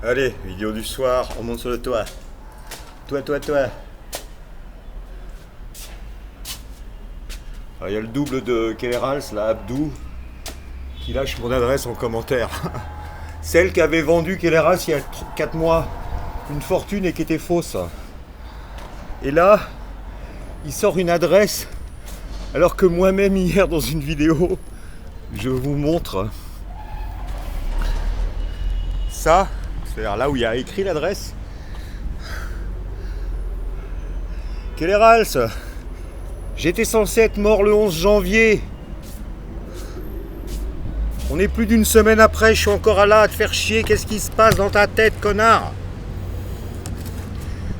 Allez, vidéo du soir, on monte sur le toit. Toi. Il y a le double de Kellerals, là, Abdou, qui lâche mon adresse en commentaire. Celle qui avait vendu Kellerals il y a 4 mois, une fortune et qui était fausse. Et là, il sort une adresse, alors que moi-même hier dans une vidéo, je vous montre ça, c'est-à-dire là où il y a écrit l'adresse. Kellerals, j'étais censé être mort le 11 janvier. On est plus d'une semaine après, je suis encore là à te faire chier. Qu'est-ce qui se passe dans ta tête, connard?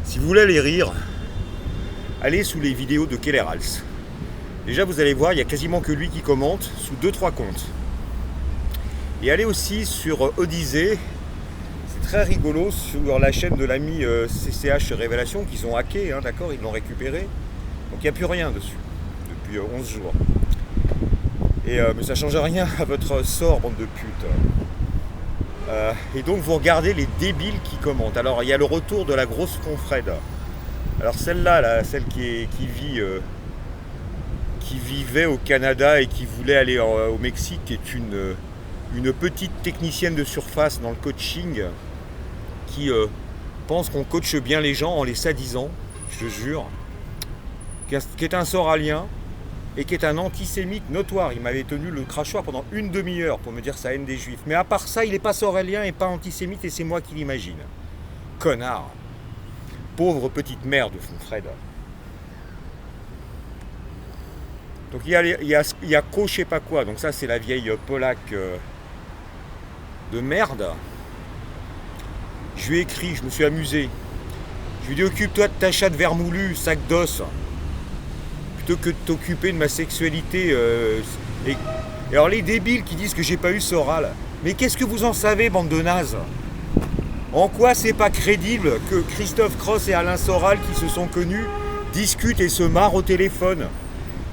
Si vous voulez aller rire, allez sous les vidéos de Kellerals. Déjà, vous allez voir, il n'y a quasiment que lui qui commente sous 2-3 comptes. Et allez aussi sur Odyssée. C'est très rigolo sur la chaîne de l'ami CCH Révélation qu'ils ont hacké, hein, d'accord, ils l'ont récupéré. Donc il n'y a plus rien dessus depuis 11 jours. Et mais ça ne change rien à votre sort, bande de putes. Et donc vous regardez les débiles qui commentent. Alors il y a le retour de la grosse Confred. Alors celle-là, celle qui vivait au Canada et qui voulait aller au Mexique, qui est une petite technicienne de surface dans le coaching, qui pense qu'on coache bien les gens en les sadisant, je te jure, qui est un soralien et qui est un antisémite notoire. Il m'avait tenu le crachoir pendant une demi-heure pour me dire sa haine des juifs. Mais à part ça, il n'est pas soralien et pas antisémite, et c'est moi qui l'imagine. Connard. Pauvre petite mère de Fonfred. Donc il y a Co je sais pas quoi. Donc ça c'est la vieille polaque de merde. Je lui ai écrit, je me suis amusé. Je lui ai dit occupe-toi de ta chatte vermoulue, sac d'os. Plutôt que de t'occuper de ma sexualité. Et alors les débiles qui disent que j'ai pas eu Soral. Mais qu'est-ce que vous en savez, bande de nazes? En quoi c'est pas crédible que Christophe Cross et Alain Soral, qui se sont connus, discutent et se marrent au téléphone?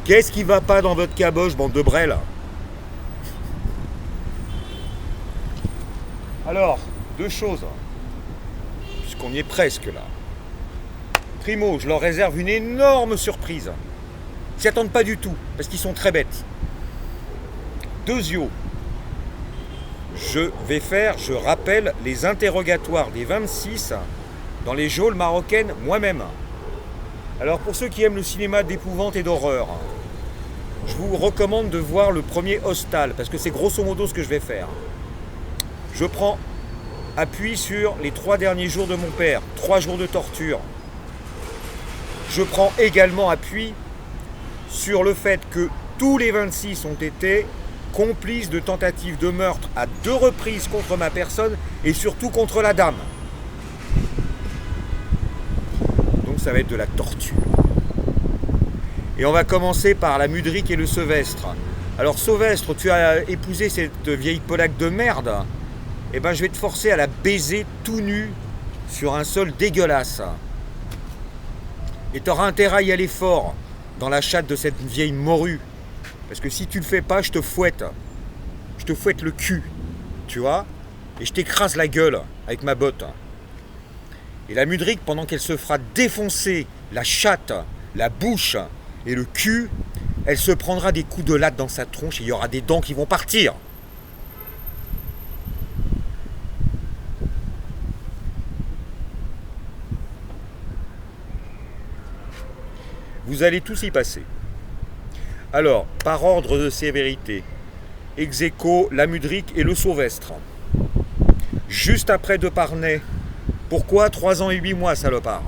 Qu'est-ce qui va pas dans votre caboche, bande de brel? Alors, deux choses, puisqu'on y est presque là. Primo, je leur réserve une énorme surprise. Ils s'y attendent pas du tout, parce qu'ils sont très bêtes. Deuxio, je rappelle les interrogatoires des 26 dans les geôles marocaines moi-même. Alors pour ceux qui aiment le cinéma d'épouvante et d'horreur, je vous recommande de voir le premier Hostal, parce que c'est grosso modo ce que je vais faire. Je prends appui sur les 3 derniers jours de mon père, 3 jours de torture. Je prends également appui sur le fait que tous les 26 ont été complices de tentatives de meurtre à 2 reprises contre ma personne et surtout contre la dame. Donc ça va être de la torture. Et on va commencer par la Mudric et le Sauvestre. Alors Sauvestre, tu as épousé cette vieille polaque de merde. Eh ben je vais te forcer à la baiser tout nu sur un sol dégueulasse. Et tu auras intérêt à y aller fort dans la chatte de cette vieille morue. Parce que si tu le fais pas, je te fouette. Je te fouette le cul, tu vois, et je t'écrase la gueule avec ma botte. Et la Mudric, pendant qu'elle se fera défoncer la chatte, la bouche et le cul, elle se prendra des coups de latte dans sa tronche et il y aura des dents qui vont partir. Vous allez tous y passer. Alors, par ordre de sévérité, ex aequo, la Mudric et le Sauvestre. Juste après Deparnay. Pourquoi 3 ans et 8 mois, salopard?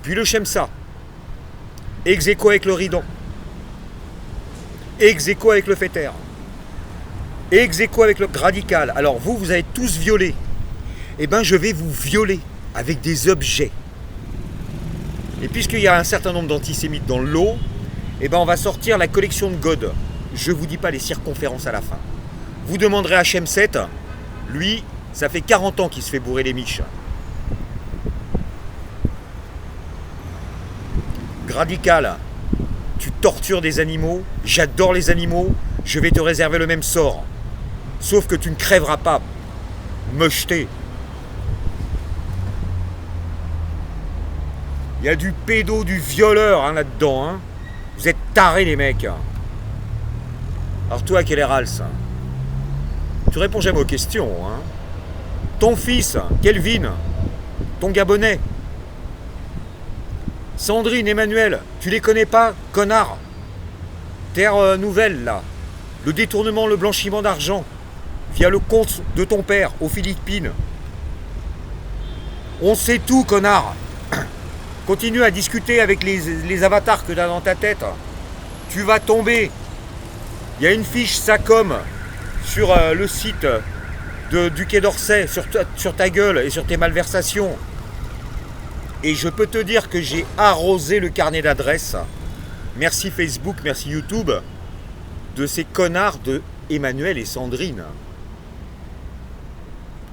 Puis le Chemsa. Ex aequo avec le Ridon. Ex aequo avec le Fetter. Ex aequo avec le Radical. Alors vous avez tous violé. Eh bien, je vais vous violer avec des objets. Et puisqu'il y a un certain nombre d'antisémites dans le lot, eh ben on va sortir la collection de God. Je ne vous dis pas les circonférences à la fin. Vous demanderez à Shemset, lui, ça fait 40 ans qu'il se fait bourrer les miches. Radical, tu tortures des animaux, j'adore les animaux, je vais te réserver le même sort. Sauf que tu ne crèveras pas. Me jeter. Il y a du pédo, du violeur hein, là-dedans. Hein. Vous êtes tarés les mecs. Alors toi, quel est Rals? Tu réponds jamais aux questions. Hein. Ton fils, Kelvin, ton Gabonais. Sandrine, Emmanuel, tu les connais pas, connard? Terre Nouvelle, là. Le détournement, le blanchiment d'argent, via le compte de ton père, aux Philippines. On sait tout, connard. Continue à discuter avec les avatars que tu as dans ta tête. Tu vas tomber. Il y a une fiche SACOM sur le site du Quai d'Orsay, sur ta gueule et sur tes malversations. Et je peux te dire que j'ai arrosé le carnet d'adresses. Merci Facebook, merci YouTube, de ces connards de Emmanuel et Sandrine.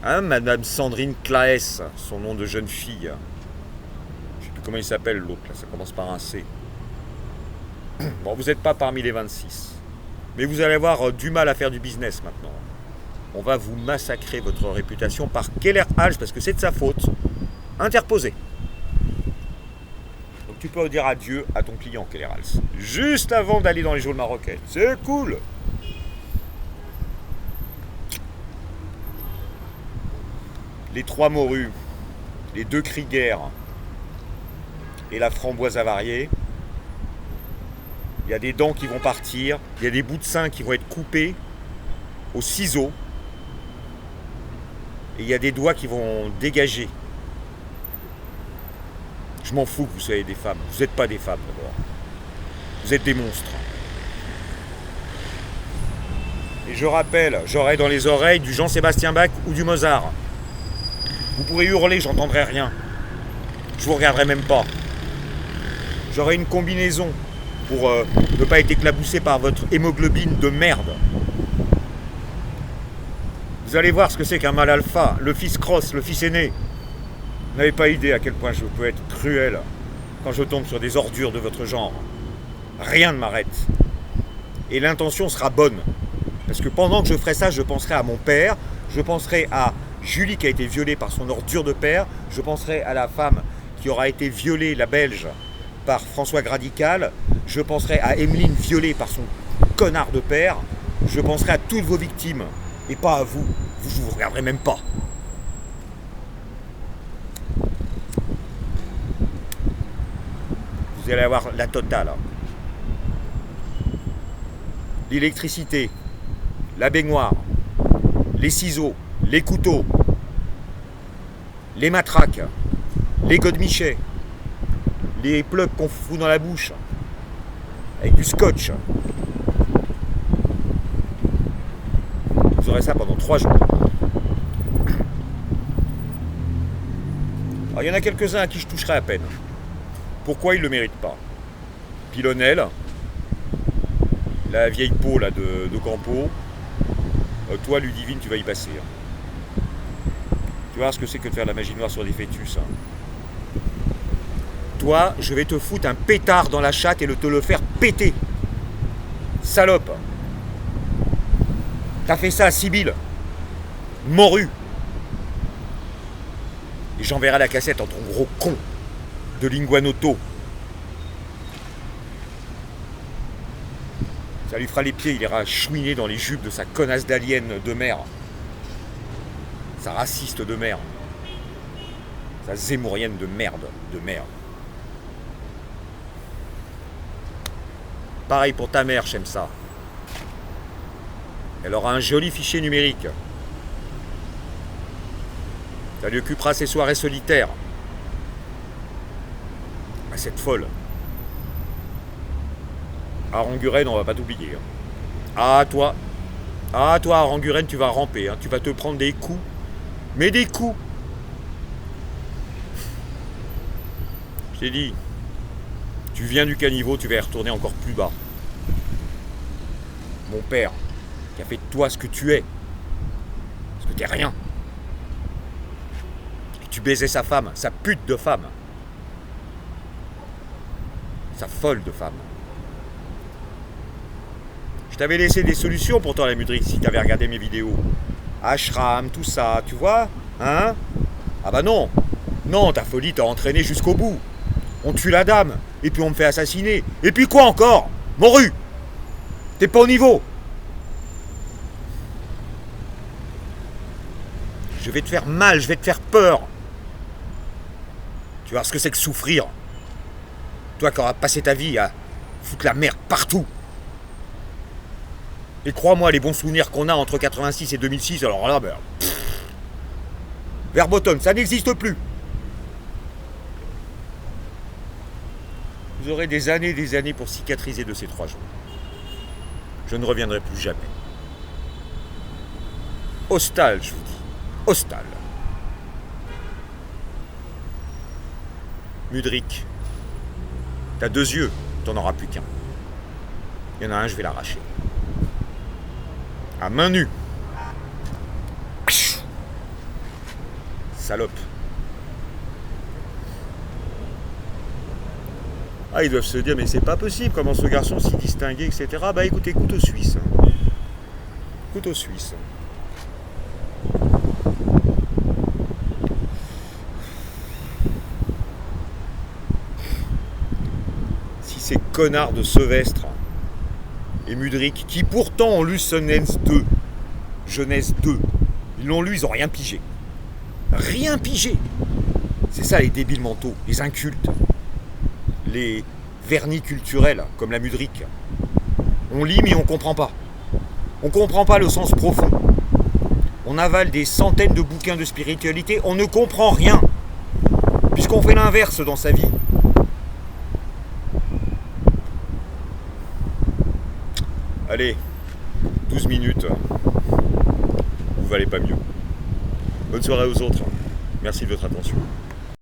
Hein, Madame Sandrine Claes, son nom de jeune fille. Je sais plus comment il s'appelle l'autre, là, ça commence par un C. Bon, vous n'êtes pas parmi les 26. Mais vous allez avoir du mal à faire du business maintenant. On va vous massacrer votre réputation par Keller Hals, parce que c'est de sa faute. Interposé. Donc tu peux dire adieu à ton client, Keller Hals. Juste avant d'aller dans les geôles marocaines. C'est cool. Les 3 morues, les 2 Krieger et la framboise avariée. Il y a des dents qui vont partir, il y a des bouts de sein qui vont être coupés au ciseau et il y a des doigts qui vont dégager. Je m'en fous que vous soyez des femmes. Vous n'êtes pas des femmes d'abord. Vous êtes des monstres. Et je rappelle, j'aurai dans les oreilles du Jean-Sébastien Bach ou du Mozart. Vous pourrez hurler, j'entendrai rien. Je vous regarderai même pas. J'aurai une combinaison pour ne pas être éclaboussé par votre hémoglobine de merde. Vous allez voir ce que c'est qu'un mâle alpha, le fils cross, le fils aîné. Vous n'avez pas idée à quel point je peux être cruel quand je tombe sur des ordures de votre genre. Rien ne m'arrête. Et l'intention sera bonne. Parce que pendant que je ferai ça, je penserai à mon père, je penserai à Julie qui a été violée par son ordure de père, je penserai à la femme qui aura été violée, la Belge, par François Gradical, je penserai à Emeline violée par son connard de père, je penserai à toutes vos victimes, et pas à vous. Je vous regarderai même pas. Vous allez avoir la totale. L'électricité, la baignoire, les ciseaux, les couteaux, les matraques, les godemichets, les plugs qu'on fout dans la bouche, avec du scotch. Vous aurez ça pendant 3 jours. Alors, il y en a quelques-uns à qui je toucherai à peine. Pourquoi ils ne le méritent pas? Pilonel, la vieille peau là, de Campo, toi Ludivine, tu vas y passer. Tu vas voir ce que c'est que de faire de la magie noire sur des fœtus. Toi, je vais te foutre un pétard dans la chatte et te le faire péter. Salope. T'as fait ça à Sibylle. Morue. Et j'enverrai la cassette en ton gros con de Linguanotto. Ça lui fera les pieds, il ira chouiner dans les jupes de sa connasse d'alien de mer. Sa raciste de merde. Sa zémourienne de merde. De merde. Pareil pour ta mère, j'aime ça. Elle aura un joli fichier numérique. Ça lui occupera ses soirées solitaires. Ah, cette folle. Aranguren, on va pas t'oublier. Ah, toi, Aranguren, tu vas ramper. Hein. Tu vas te prendre des coups. Mais des coups. Je t'ai dit, tu viens du caniveau, tu vas y retourner encore plus bas. Mon père, qui a fait de toi ce que tu es. Parce que t'es rien. Et tu baisais sa femme, sa pute de femme. Sa folle de femme. Je t'avais laissé des solutions pourtant la Mudrick si t'avais regardé mes vidéos. Ashram, tout ça, tu vois? Hein? Ah bah non. Non, ta folie t'a entraîné jusqu'au bout. On tue la dame, et puis on me fait assassiner. Et puis quoi encore? Morue! T'es pas au niveau. Je vais te faire mal, je vais te faire peur. Tu vois ce que c'est que souffrir. Toi qui auras passé ta vie à foutre la merde partout. Et crois-moi, les bons souvenirs qu'on a entre 86 et 2006, alors là, ben... Verboten, ça n'existe plus. Vous aurez des années pour cicatriser de ces 3 jours. Je ne reviendrai plus jamais. Hostal, je vous dis. Hostal. Mudrick, t'as 2 yeux, t'en auras plus qu'un. Il y en a un, je vais l'arracher. À main nue. Salope. Ah, ils doivent se dire, mais c'est pas possible, comment ce garçon s'y distinguait, etc. Bah écoutez, couteau suisse. Couteau suisse. Si ces connards de Sevestre et Mudrick, qui pourtant ont lu Jeunesse 2, ils l'ont lu, ils ont rien pigé. Rien pigé. C'est ça les débiles mentaux, les incultes, les vernis culturels, comme la Mudrick. On lit mais on comprend pas. On comprend pas le sens profond. On avale des centaines de bouquins de spiritualité, on ne comprend rien. Puisqu'on fait l'inverse dans sa vie. Allez, 12 minutes. Vous valez pas mieux. Bonne soirée aux autres. Merci de votre attention.